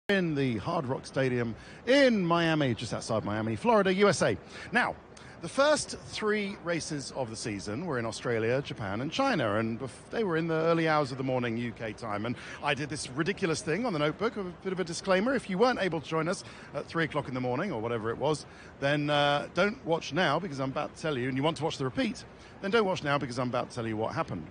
In the Hard Rock Stadium in Miami, just outside Miami, Florida, USA. Now, the first three races of the season were in Australia, Japan and China, and they were in the early hours of the morning UK time. And I did this ridiculous thing on the notebook, a bit of a disclaimer. If you weren't able to join us at 3 o'clock in the morning or whatever it was, then don't watch now because I'm about to tell you, and you want to watch the repeat, then don't watch now because I'm about to tell you what happened.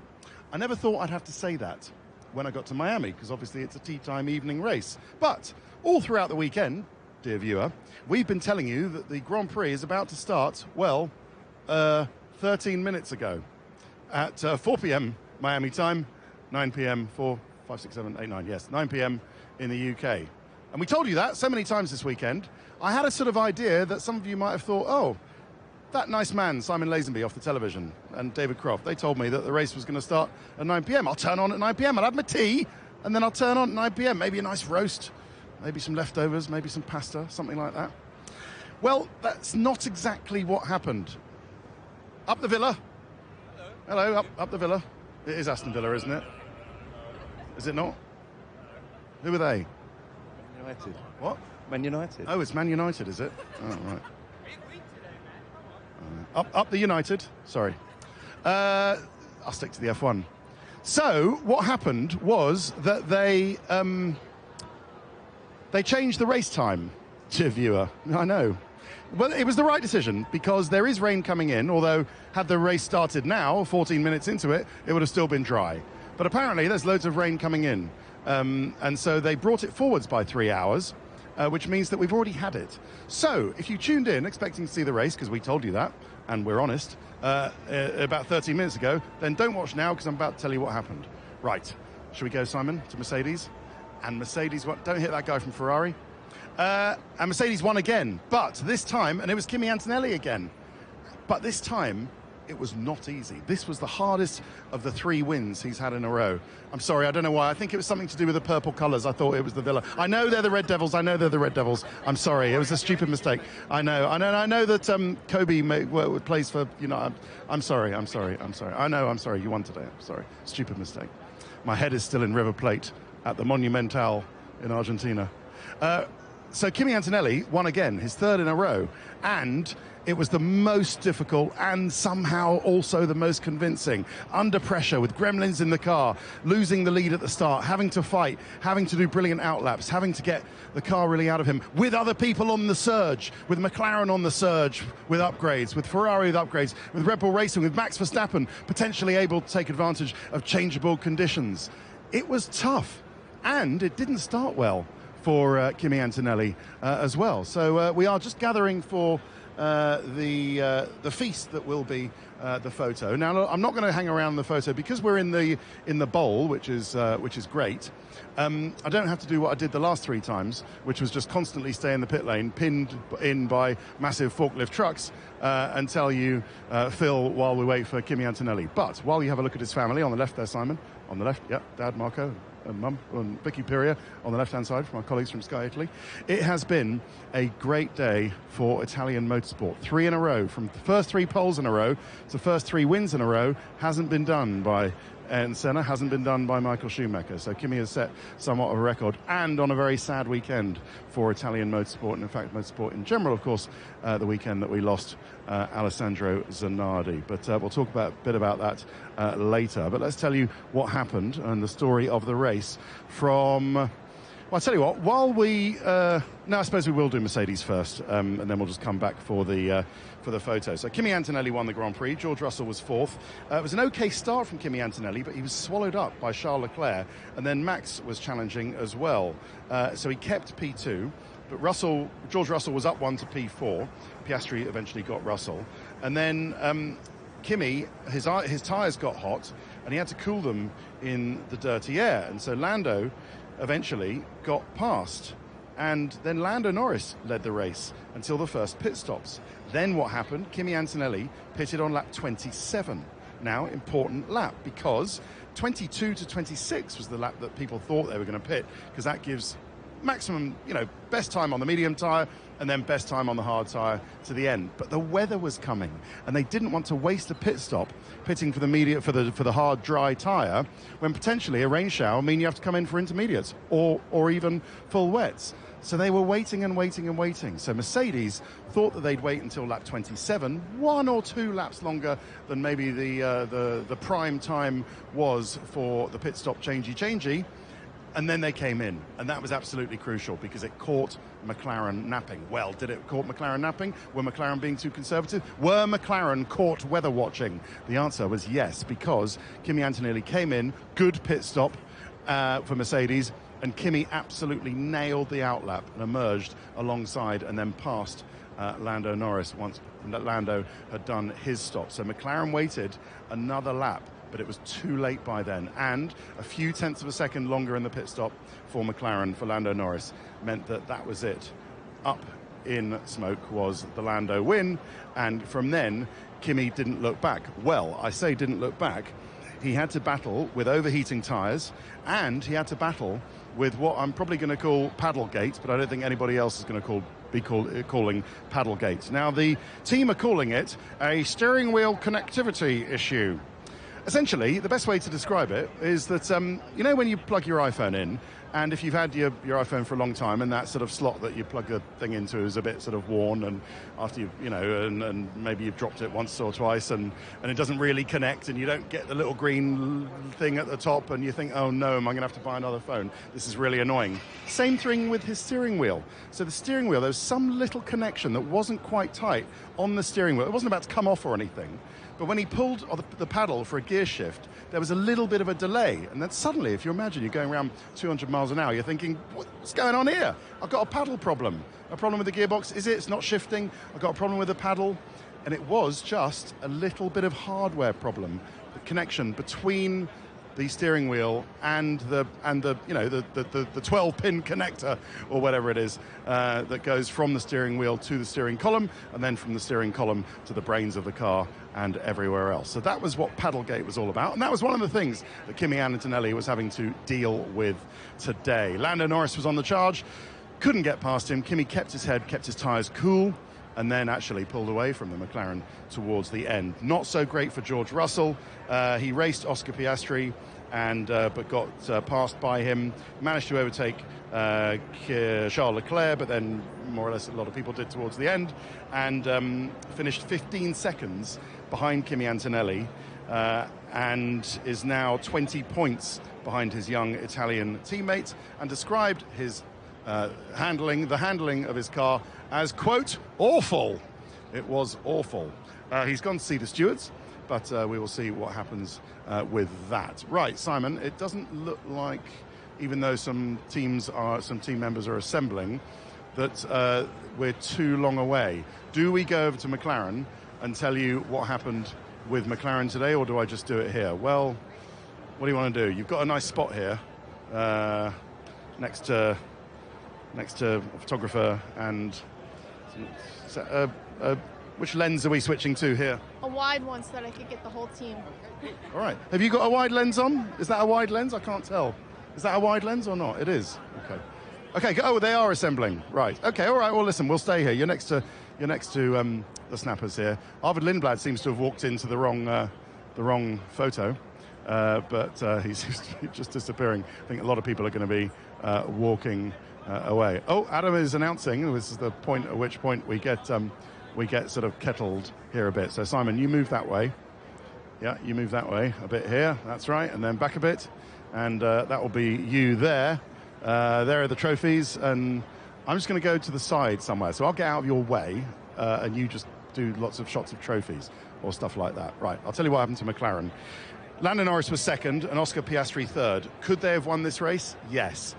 I never thought I'd have to say that when I got to Miami, because obviously it's a tea time evening race. But all throughout the weekend, dear viewer, we've been telling you that the Grand Prix is about to start, well, 13 minutes ago at 4 p.m. Miami time, 9 p.m. 4, 5, 6, 7, 8, 9, yes, 9 p.m. in the UK. And we told you that so many times this weekend. I had a sort of idea that some of you might have thought, oh, that nice man, Simon Lazenby, off the television, and David Croft, they told me that the race was going to start at 9 p.m. I'll turn on at 9 p.m. I'll have my tea, and then I'll turn on at 9 p.m. Maybe a nice roast, maybe some leftovers, maybe some pasta, something like that. Well, that's not exactly what happened. Up the Villa. Hello, up the Villa. It is Aston Villa, isn't it? Is it not? Who are they? United. What? Man United. Oh, it's Man United, is it? Oh, right. Up the United. Sorry. I'll stick to the F1. So what happened was that they changed the race time, dear viewer. I know. Well, it was the right decision because there is rain coming in, although had the race started now, 14 minutes into it, it would have still been dry. But apparently there's loads of rain coming in. And so they brought it forwards by 3 hours. Which means that we've already had it. So, if you tuned in expecting to see the race, because we told you that, and we're honest, about 13 minutes ago, then don't watch now, because I'm about to tell you what happened. Right, should we go, Simon, to Mercedes? And Mercedes won. Don't hit that guy from Ferrari. And Mercedes won again, but this time, and it was Kimi Antonelli again, but this time, it was not easy. This was the hardest of the 3 wins he's had in a row. I'm sorry, I don't know why. I think it was something to do with the purple colours. I thought it was the Villa. I know they're the Red Devils. I know they're the Red Devils. I'm sorry. It was a stupid mistake. I know that Kobe plays for, you know, I'm sorry. I know, I'm sorry. You won today. I'm sorry. Stupid mistake. My head is still in River Plate at the Monumental in Argentina. So Kimi Antonelli won again, his 3rd in a row, and it was the most difficult and somehow also the most convincing. Under pressure, with gremlins in the car, losing the lead at the start, having to fight, having to do brilliant outlaps, having to get the car really out of him, with other people on the surge, with McLaren on the surge with upgrades, with Ferrari with upgrades, with Red Bull Racing, with Max Verstappen potentially able to take advantage of changeable conditions. It was tough, and it didn't start well for Kimi Antonelli as well. So we are just gathering for the feast that will be the photo. Now, I'm not going to hang around the photo because we're in the bowl, which is great. I don't have to do what I did the last 3 times, which was just constantly stay in the pit lane, pinned in by massive forklift trucks, and tell you, Phil, while we wait for Kimi Antonelli. But while you have a look at his family, on the left there, Simon, on the left, yeah, Dad, Marco, and Mum, and Vicky Piria on the left-hand side from our colleagues from Sky Italy. It has been a great day for Italian motorsport. 3 in a row, from the first 3 poles in a row to the first 3 wins in a row, hasn't been done by Ayrton Senna, hasn't been done by Michael Schumacher. So Kimi has set somewhat of a record, and on a very sad weekend for Italian motorsport, and in fact motorsport in general, of course, the weekend that we lost Alessandro Zanardi. But we'll talk a bit about that later. But let's tell you what happened and the story of the race from... Well, I'll tell you what, while we... no, I suppose we will do Mercedes first, and then we'll just come back for the photo. So Kimi Antonelli won the Grand Prix. George Russell was 4th. It was an okay start from Kimi Antonelli, but he was swallowed up by Charles Leclerc, and then Max was challenging as well. So he kept P2, but George Russell was up 1 to P4. Piastri eventually got Russell. And then Kimi, his tyres got hot, and he had to cool them in the dirty air. And so Lando eventually got past, and then Lando Norris led the race until the first pit stops. Then what happened? Kimi Antonelli pitted on lap 27. Now, important lap, because 22 to 26 was the lap that people thought they were going to pit, because that gives maximum, best time on the medium tyre and then best time on the hard tyre to the end. But the weather was coming, and they didn't want to waste a pit stop pitting for the hard, dry tyre when potentially a rain shower mean you have to come in for intermediates or even full wets. So they were waiting and waiting and waiting. So Mercedes thought that they'd wait until lap 27, 1 or 2 laps longer than maybe the prime time was for the pit stop changey. And then they came in, and that was absolutely crucial because it caught McLaren napping. Well, did it caught McLaren napping? Were McLaren being too conservative? Were McLaren caught weather watching? The answer was yes, because Kimi Antonelli came in, good pit stop for Mercedes, and Kimi absolutely nailed the outlap and emerged alongside and then passed Lando Norris once Lando had done his stop. So McLaren waited another lap, but it was too late by then, and a few tenths of a second longer in the pit stop for McLaren, for Lando Norris, meant that was it. Up in smoke was the Lando win, and from then Kimi didn't look back. Well, I say didn't look back. He had to battle with overheating tyres, and he had to battle with what I'm probably going to call Paddlegate, but I don't think anybody else is going to calling Paddlegate. Now, the team are calling it a steering wheel connectivity issue. Essentially, the best way to describe it is that, when you plug your iPhone in, and if you've had your iPhone for a long time and that sort of slot that you plug the thing into is a bit sort of worn, and after and maybe you've dropped it once or twice and it doesn't really connect, and you don't get the little green thing at the top, and you think, oh no, am I going to have to buy another phone? This is really annoying. Same thing with his steering wheel. So the steering wheel, there was some little connection that wasn't quite tight on the steering wheel. It wasn't about to come off or anything. But when he pulled the paddle for a gear shift, there was a little bit of a delay. And then suddenly, if you imagine you're going around 200 miles an hour, you're thinking, what's going on here? I've got a paddle problem. A problem with the gearbox. Is it? It's not shifting. I've got a problem with the paddle. And it was just a little bit of hardware problem. The connection between the steering wheel and the 12-pin connector or whatever it is that goes from the steering wheel to the steering column, and then from the steering column to the brains of the car and everywhere else. So that was what Paddlegate was all about, and that was one of the things that Kimi Antonelli was having to deal with today. Lando Norris was on the charge, couldn't get past him. Kimi kept his head, kept his tyres cool, and then actually pulled away from the McLaren towards the end. Not so great for George Russell. He raced Oscar Piastri, but got passed by him. Managed to overtake Charles Leclerc, but then more or less a lot of people did towards the end, and finished 15 seconds behind Kimi Antonelli, and is now 20 points behind his young Italian teammate, and described his the handling of his car as, quote, awful. It was awful. He's gone to see the stewards, but we will see what happens with that. Right, Simon, it doesn't look like, even though some team members are assembling, that we're too long away. Do we go over to McLaren and tell you what happened with McLaren today, or do I just do it here? Well, what do you want to do? You've got a nice spot here, next to a photographer, and which lens are we switching to here? A wide one so that I could get the whole team. All right. Have you got a wide lens on? Is that a wide lens? I can't tell. Is that a wide lens or not? It is. Okay. Okay. Oh, they are assembling. Right. Okay. All right. Well, listen, we'll stay here. You're next to the snappers here. Arvid Lindblad seems to have walked into the wrong photo, but he's just disappearing. I think a lot of people are going to be walking away. Oh, Adam is announcing. This is the point at which point we get sort of kettled here a bit. So Simon, you move that way. Yeah, you move that way a bit here. That's right, and then back a bit, and that will be you there. There are the trophies, and I'm just going to go to the side somewhere. So I'll get out of your way, and you just do lots of shots of trophies or stuff like that. Right, I'll tell you what happened to McLaren. Lando Norris was second, and Oscar Piastri third. Could they have won this race? Yes.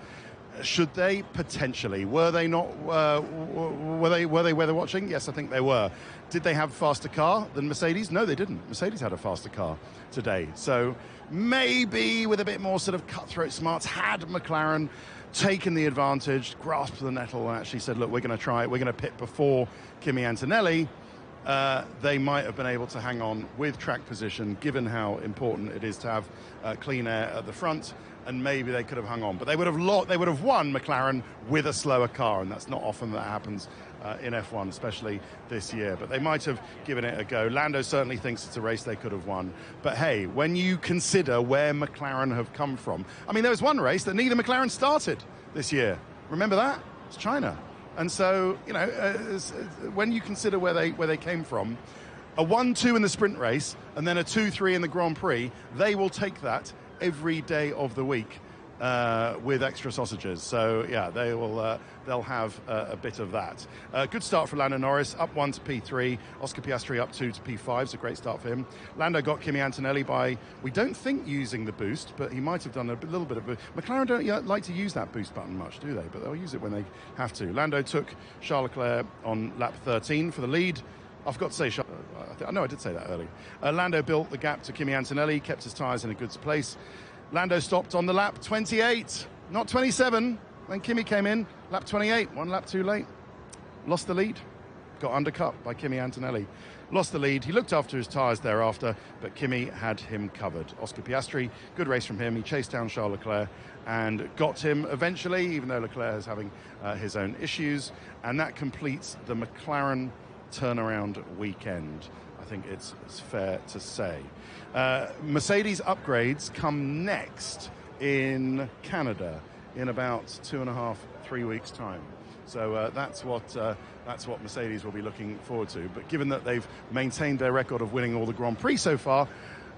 Should they? Potentially. Were they not? Were they weather watching? Yes, I think they were. Did they have a faster car than Mercedes? No, they didn't. Mercedes had a faster car today. So maybe with a bit more sort of cutthroat smarts, had McLaren taken the advantage, grasped the nettle, and actually said, look, we're going to try it. We're going to pit before Kimi Antonelli. they might have been able to hang on with track position, given how important it is to have clean air at the front, and maybe they could have hung on. But they would have won McLaren with a slower car, and that's not often that happens in F1, especially this year. But they might have given it a go. Lando certainly thinks it's a race they could have won. But hey, when you consider where McLaren have come from, I mean, there was one race that neither McLaren started this year. Remember that? It's China. And so, you know, when you consider where they came from, a 1-2 in the sprint race and then a 2-3 in the Grand Prix, they will take that every day of the week with extra sausages. So yeah, they'll have a bit of that. Good start for Lando Norris, up 1 to P3. Oscar Piastri up 2 to P5. It's a great start for him. Lando got Kimi Antonelli by, we don't think using the boost, but he might have done a little bit of boost. McLaren don't like to use that boost button much, do they? But they'll use it when they have to. Lando took Charles Leclerc on lap 13 for the lead. I forgot to say, no, I did say that earlier. Lando built the gap to Kimi Antonelli, kept his tyres in a good place. Lando stopped on the lap 28, not 27, when Kimi came in. Lap 28, 1 lap too late. Lost the lead, got undercut by Kimi Antonelli. Lost the lead, he looked after his tyres thereafter, but Kimi had him covered. Oscar Piastri, good race from him. He chased down Charles Leclerc and got him eventually, even though Leclerc is having his own issues. And that completes the McLaren turnaround weekend. I think it's fair to say. Mercedes upgrades come next in Canada in about 2.5, 3 weeks' time. So that's what Mercedes will be looking forward to. But given that they've maintained their record of winning all the Grand Prix so far,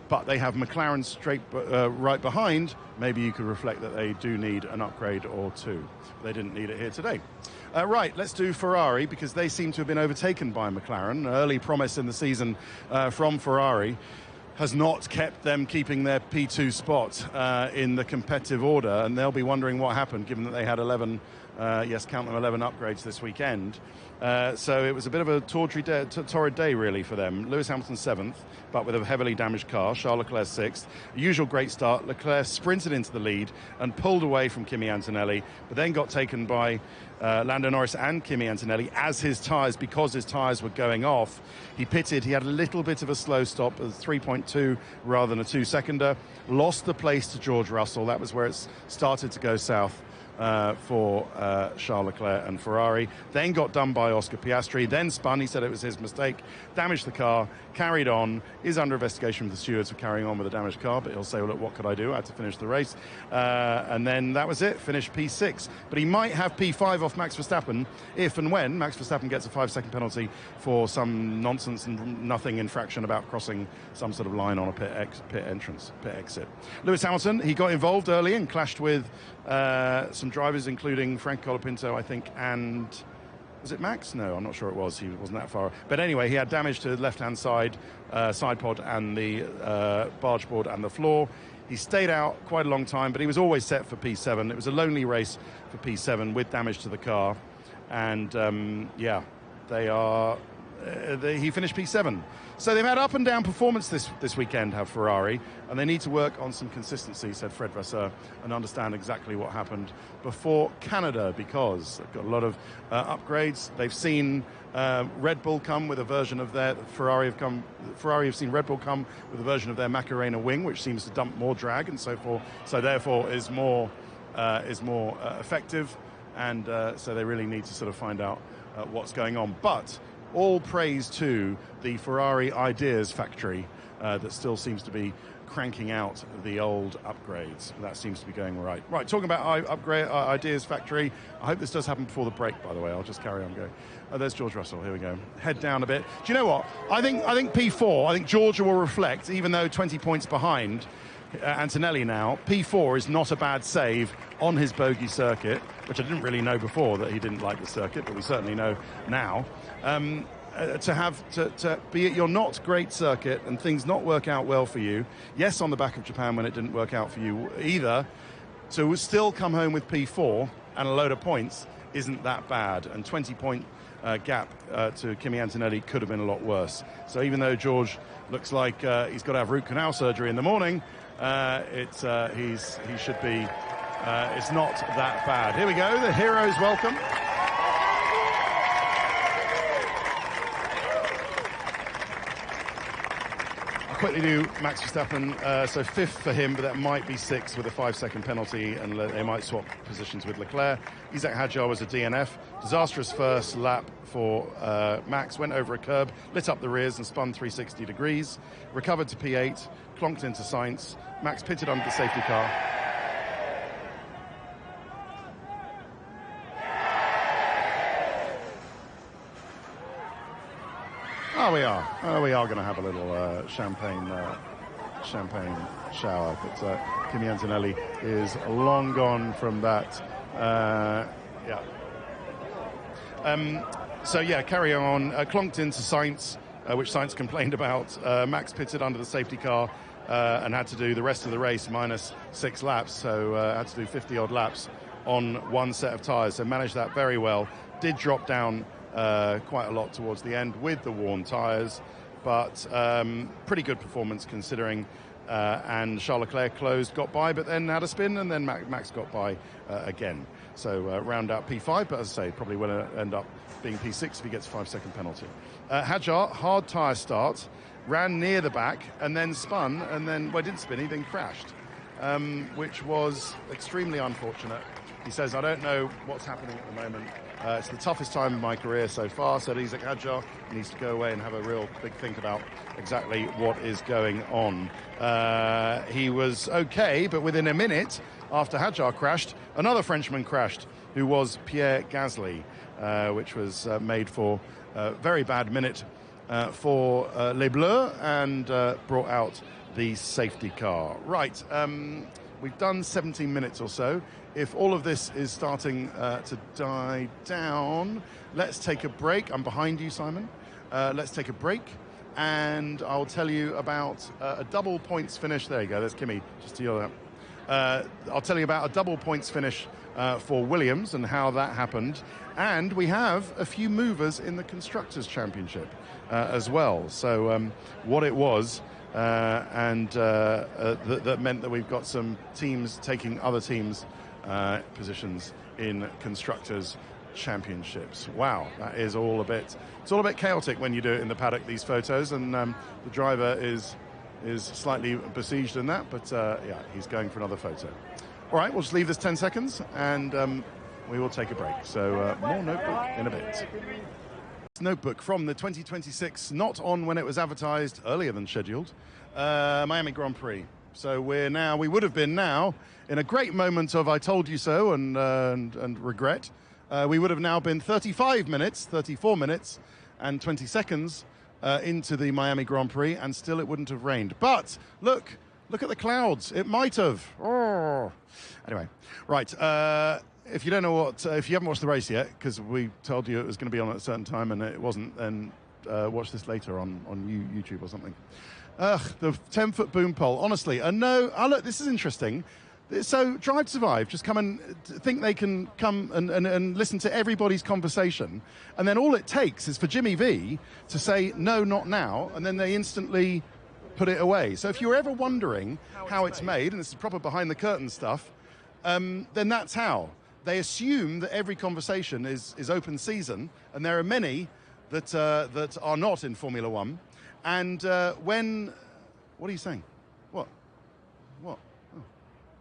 but they have McLaren straight right behind, maybe you could reflect that they do need an upgrade or two. They didn't need it here today. Right, let's do Ferrari, because they seem to have been overtaken by McLaren. An early promise in the season from Ferrari has not kept them keeping their P2 spot in the competitive order, and they'll be wondering what happened, given that they had 11, yes, count them, 11 upgrades this weekend. So it was a bit of a torrid day, really, for them. Lewis Hamilton 7th, but with a heavily damaged car. Charles Leclerc 6th. Usual great start. Leclerc sprinted into the lead and pulled away from Kimi Antonelli, but then got taken by Lando Norris and Kimi Antonelli as his tyres, because his tyres were going off. He pitted. He had a little bit of a slow stop, a 3.2 rather than a 2-seconder. Lost the place to George Russell. That was where it started to go south for Charles Leclerc and Ferrari. Then got done by Oscar Piastri, then spun. He said it was his mistake, damaged the car, carried on, is under investigation with the stewards for carrying on with a damaged car, but he'll say, well, look, what could I do? I had to finish the race. And then that was it, finished P6. But he might have P5 off Max Verstappen if and when Max Verstappen gets a 5-second penalty for some nonsense and nothing infraction about crossing some sort of line on a pit exit. Lewis Hamilton, he got involved early and clashed with some drivers, including Frank Colapinto, I think, and was it Max? No, I'm not sure it was. He wasn't that far. But anyway, he had damage to the left-hand side pod and the barge board and the floor. He stayed out quite a long time, but he was always set for P7. It was a lonely race for P7 with damage to the car. And, yeah, he finished P7. So they've had up and down performance this weekend, have Ferrari, and they need to work on some consistency, said Fred Vasseur, and understand exactly what happened before Canada, because they've got a lot of upgrades. They've seen Red Bull come with a version of their Ferrari have seen Red Bull come with a version of their Macarena wing, which seems to dump more drag and so forth. So therefore is more effective, and so they really need to sort of find out what's going on. But all praise to the Ferrari Ideas factory that still seems to be cranking out the old upgrades. That seems to be going right. Right, talking about Ideas factory, I hope this does happen before the break, by the way. I'll just carry on going. There's George Russell. Here we go. Head down a bit. Do you know what? I think P4, I think Georgia will reflect, even though 20 points behind Antonelli now, P4 is not a bad save on his bogey circuit, which I didn't really know before that he didn't like the circuit, but we certainly know now. To be at your not great circuit and things not work out well for you, yes, on the back of Japan when it didn't work out for you either, to still come home with P4 and a load of points isn't that bad. And 20-point gap to Kimi Antonelli could have been a lot worse. So even though George looks like he's got to have root canal surgery in the morning, he should be. It's not that bad. Here we go. The heroes welcome. quickly do Max Verstappen? So 5th for him, but that might be 6th with a 5-second penalty, and they might swap positions with Leclerc. Isaac Hadjar was a DNF. Disastrous first lap for Max. Went over a curb, lit up the rears and spun 360 degrees. Recovered to P8, clonked into Sainz. Max pitted under the safety car. Oh, we are going to have a little champagne shower, but Kimi Antonelli is long gone from that. So yeah, carry on. Clonked into Sainz, which Sainz complained about. Max pitted under the safety car and had to do the rest of the race minus 6 laps, so had to do 50-odd laps on one set of tyres, so managed that very well. Did drop down quite a lot towards the end with the worn tyres, but pretty good performance considering. And Charles Leclerc got by, but then had a spin, and then Max got by again. So round out P5, but as I say, probably will end up being P6 if he gets a 5-second penalty. Hadjar, hard tyre start, ran near the back, and then spun, and then, well, didn't spin, he then crashed, which was extremely unfortunate. He says, I don't know what's happening at the moment. It's the toughest time in my career so far, said Isaac Hadjar. He needs to go away and have a real big think about exactly what is going on. He was okay, but within a minute after Hadjar crashed, another Frenchman crashed, who was Pierre Gasly, which was made for a very bad minute for Les Bleus, and brought out the safety car. Right, we've done 17 minutes or so. If all of this is starting to die down, let's take a break. I'm behind you, Simon. Let's take a break, and I'll tell you about a double points finish. There you go, there's Kimi, just to yell that. I'll tell you about a double points finish for Williams and how that happened. And we have a few movers in the Constructors' Championship as well. So what it was, and that meant that we've got some teams taking other teams' positions in Constructors' Championships. Wow, that is all a bit chaotic when you do it in the paddock, these photos, and the driver is slightly besieged in that, but yeah, he's going for another photo. All right, we'll just leave this 10 seconds, and we will take a break. So more Notebook in a bit. Notebook from the 2026, not on when it was advertised earlier than scheduled, Miami Grand Prix. So we would have been now in a great moment of I told you so and regret. We would have now been 34 minutes and 20 seconds into the Miami Grand Prix, and still it wouldn't have rained. But look at the clouds. It might have. Oh. Anyway, right. If you don't know if you haven't watched the race yet, because we told you it was going to be on at a certain time and it wasn't, then watch this later on YouTube or something. The 10-foot boom pole, honestly. Look, this is interesting. So Drive to Survive just come and think they can come and listen to everybody's conversation, and then all it takes is for Jimmy V to say, no, not now, and then they instantly put it away. So if you're ever wondering how it's made, and this is proper behind the curtain stuff, then that's how. They assume that every conversation is open season, and there are many that are not in Formula One. And what are you saying? What? Oh,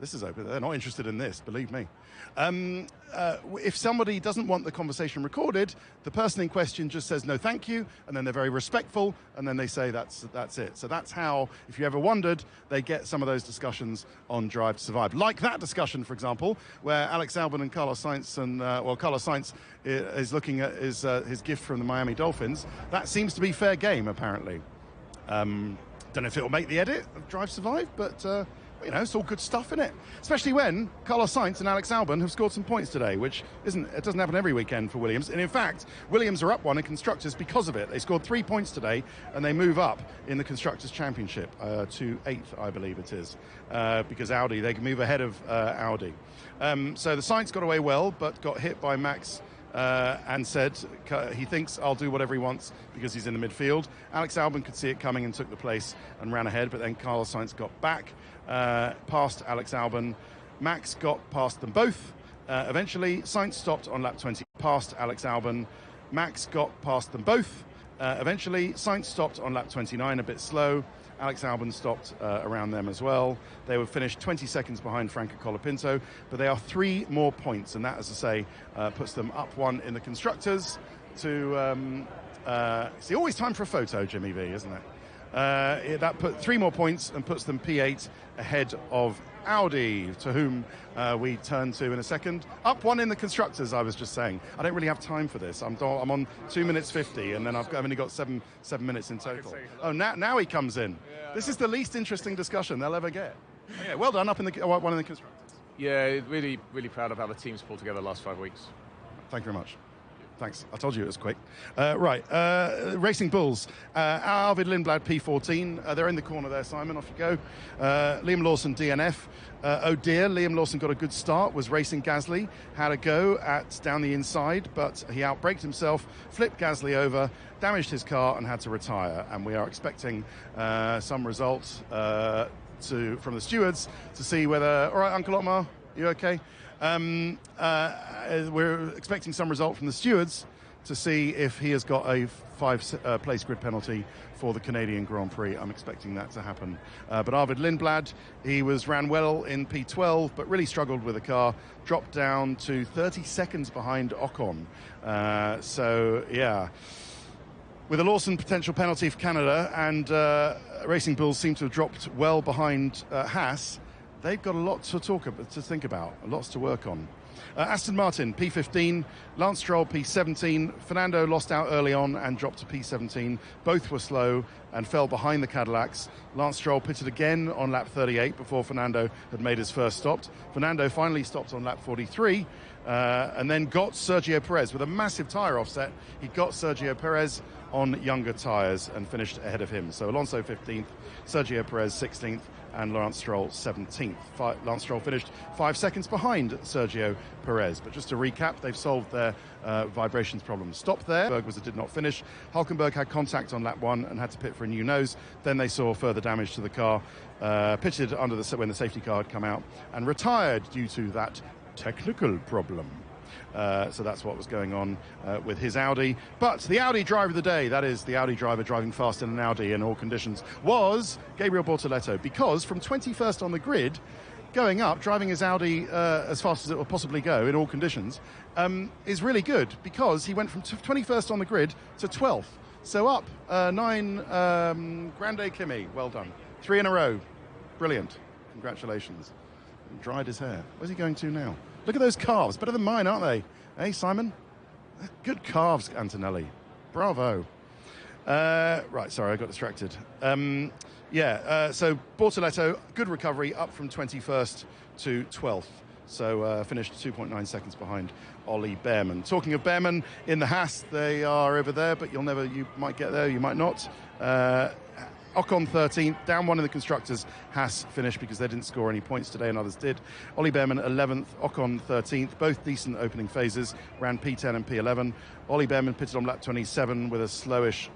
this is open. They're not interested in this, believe me. If somebody doesn't want the conversation recorded, the person in question just says no thank you, and then they're very respectful, and then they say that's it. So that's how, if you ever wondered, they get some of those discussions on Drive to Survive. Like that discussion, for example, where Alex Albon and Carlos Sainz, Carlos Sainz is looking at his gift from the Miami Dolphins. That seems to be fair game, apparently. Don't know if it'll make the edit of Drive to Survive, but you know, it's all good stuff, isn't it? Especially when Carlos Sainz and Alex Albon have scored some points today, which it doesn't happen every weekend for Williams. And in fact, Williams are up one in Constructors because of it. They scored 3 points today, and they move up in the Constructors' Championship to 8th, I believe it is, because Audi, they can move ahead of Audi. So the Sainz got away well, but got hit by Max and said he thinks I'll do whatever he wants because he's in the midfield. Alex Albon could see it coming and took the place and ran ahead, but then Carlos Sainz got back past Alex Albon. Max got past them both. Eventually, Sainz stopped on lap 20 past Alex Albon. Max got past them both. Eventually, Sainz stopped on lap 29, a bit slow. Alex Albon stopped around them as well. They were finished 20 seconds behind Franco Colapinto, but they are 3 more points, and that, as I say, puts them up 1 in the Constructors to... see, always time for a photo, Jimmy V, isn't it? That put 3 more points and puts them P8 ahead of Audi, to whom we turn to in a second. Up 1 in the Constructors, I was just saying. I don't really have time for this. I'm on 2 minutes 50, and then I've only got 7 minutes in total. Oh, now he comes in. This is the least interesting discussion they'll ever get. Okay, well done, up in the 1 in the Constructors. Yeah, really, really proud of how the team's pulled together the last 5 weeks. Thank you very much. Thanks. I told you it was quick. Racing Bulls. Arvid Lindblad, P14. They're in the corner there, Simon. Off you go. Liam Lawson, DNF. Oh dear, Liam Lawson got a good start, was racing Gasly. Had a go down the inside, but he outbraked himself, flipped Gasly over, damaged his car, and had to retire. And we are expecting some results from the stewards to see whether... All right, Uncle Otmar, you okay? We're expecting some result from the stewards to see if he has got a 5-place grid penalty for the Canadian Grand Prix. I'm expecting that to happen. But Arvid Lindblad, he ran well in P12, but really struggled with the car, dropped down to 30 seconds behind Ocon. So, yeah. With a Lawson potential penalty for Canada, and Racing Bulls seem to have dropped well behind Haas, they've got a lot to think about, lots to work on. Aston Martin, P15, Lance Stroll, P17. Fernando lost out early on and dropped to P17. Both were slow and fell behind the Cadillacs. Lance Stroll pitted again on lap 38 before Fernando had made his first stop. Fernando finally stopped on lap 43 and then got Sergio Perez with a massive tyre offset. He got Sergio Perez on younger tyres and finished ahead of him. So Alonso 15th, Sergio Perez 16th, and Lance Stroll 17th. Lance Stroll finished 5 seconds behind Sergio Perez. But just to recap, they've solved their vibrations problem. Stop there. Hulkenberg did not finish. Hulkenberg had contact on lap 1 and had to pit for a new nose. Then they saw further damage to the car, pitted under when the safety car had come out, and retired due to that technical problem. So that's what was going on with his Audi. But the Audi driver of the day, that is the Audi driver driving fast in an Audi in all conditions, was Gabriel Bortoleto, because from 21st on the grid, going up, driving his Audi as fast as it will possibly go in all conditions, is really good, because he went from 21st on the grid to 12th. So up 9, Grande Kimi, well done. 3 in a row, brilliant, congratulations. Dried his hair. Where's he going to now? Look at those calves, better than mine, aren't they? Hey, Simon? Good calves, Antonelli. Bravo. Right, sorry, I got distracted. So Bortoleto, good recovery, up from 21st to 12th. So finished 2.9 seconds behind Ollie Behrman. Talking of Behrman, in the Haas, they are over there, but you might get there, you might not. Ocon 13th, down 1 in the Constructors. Haas finished because they didn't score any points today and others did. Ollie Behrman 11th, Ocon 13th, both decent opening phases, ran P10 and P11. Ollie Behrman pitted on lap 27 with a slowish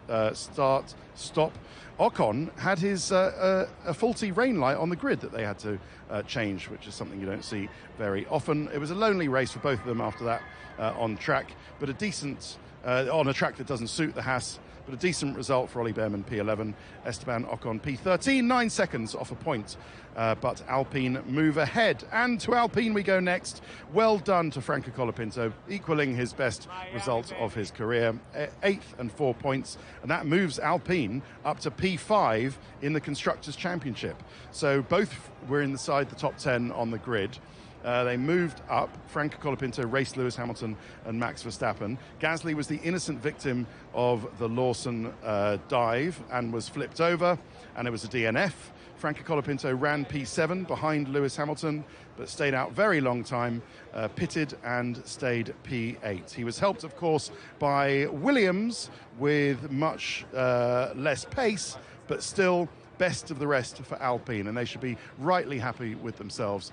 stop. Ocon had his a faulty rain light on the grid that they had to change, which is something you don't see very often. It was a lonely race for both of them after that on track, but a decent, on a track that doesn't suit the Haas. But a decent result for Ollie Behrman, P11. Esteban Ocon, P13, 9 seconds off a point. But Alpine move ahead. And to Alpine we go next. Well done to Franco Colapinto, equaling his best result of his career. 8th and 4 points. And that moves Alpine up to P5 in the Constructors' Championship. So both were inside the top 10 on the grid. They moved up. Franco Colapinto raced Lewis Hamilton and Max Verstappen. Gasly was the innocent victim of the Lawson dive and was flipped over, and it was a DNF. Franco Colapinto ran P7 behind Lewis Hamilton, but stayed out very long time, pitted and stayed P8. He was helped, of course, by Williams with much less pace, but still best of the rest for Alpine, and they should be rightly happy with themselves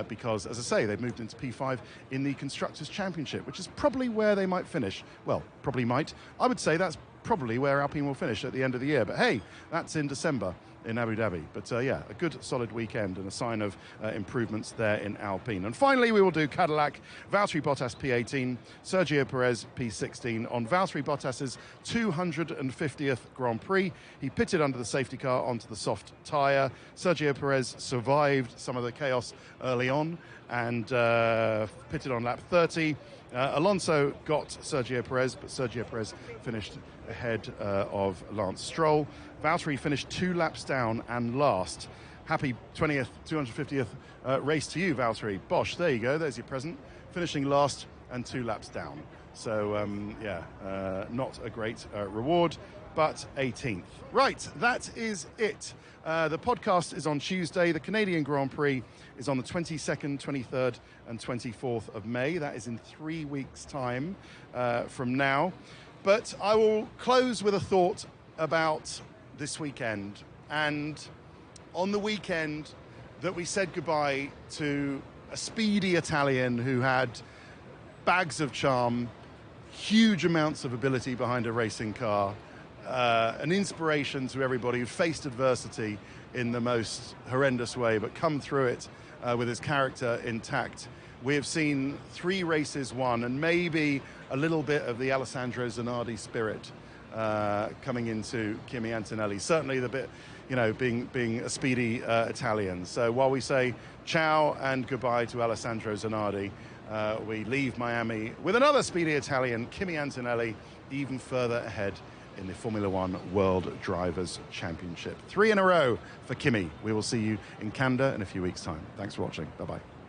because, as I say, they've moved into P5 in the Constructors' Championship, which is probably where they might finish. Well, probably might. I would say that's probably where Alpine will finish at the end of the year, but hey, that's in December. in Abu Dhabi. But yeah, a good solid weekend and a sign of improvements there in Alpine. And finally, we will do Cadillac, Valtteri Bottas P18, Sergio Perez P16 on Valtteri Bottas's 250th Grand Prix. He pitted under the safety car onto the soft tyre. Sergio Perez survived some of the chaos early on and pitted on lap 30. Alonso got Sergio Perez, but Sergio Perez finished ahead of Lance Stroll. Valtteri finished 2 laps down and last. Happy 20th, 250th race to you, Valtteri. Bosch, there you go, there's your present. Finishing last and 2 laps down. So, not a great reward, but 18th. Right, that is it. The podcast is on Tuesday. The Canadian Grand Prix is on the 22nd, 23rd and 24th of May. That is in 3 weeks' time from now. But I will close with a thought about this weekend. And on the weekend that we said goodbye to a speedy Italian who had bags of charm, huge amounts of ability behind a racing car, an inspiration to everybody who faced adversity in the most horrendous way, but come through it with his character intact. We have seen 3 races won, and maybe a little bit of the Alessandro Zanardi spirit coming into Kimi Antonelli. Certainly the bit, being a speedy Italian. So while we say ciao and goodbye to Alessandro Zanardi, we leave Miami with another speedy Italian, Kimi Antonelli, even further ahead in the Formula One World Drivers' Championship. 3 in a row for Kimi. We will see you in Canada in a few weeks' time. Thanks for watching. Bye-bye.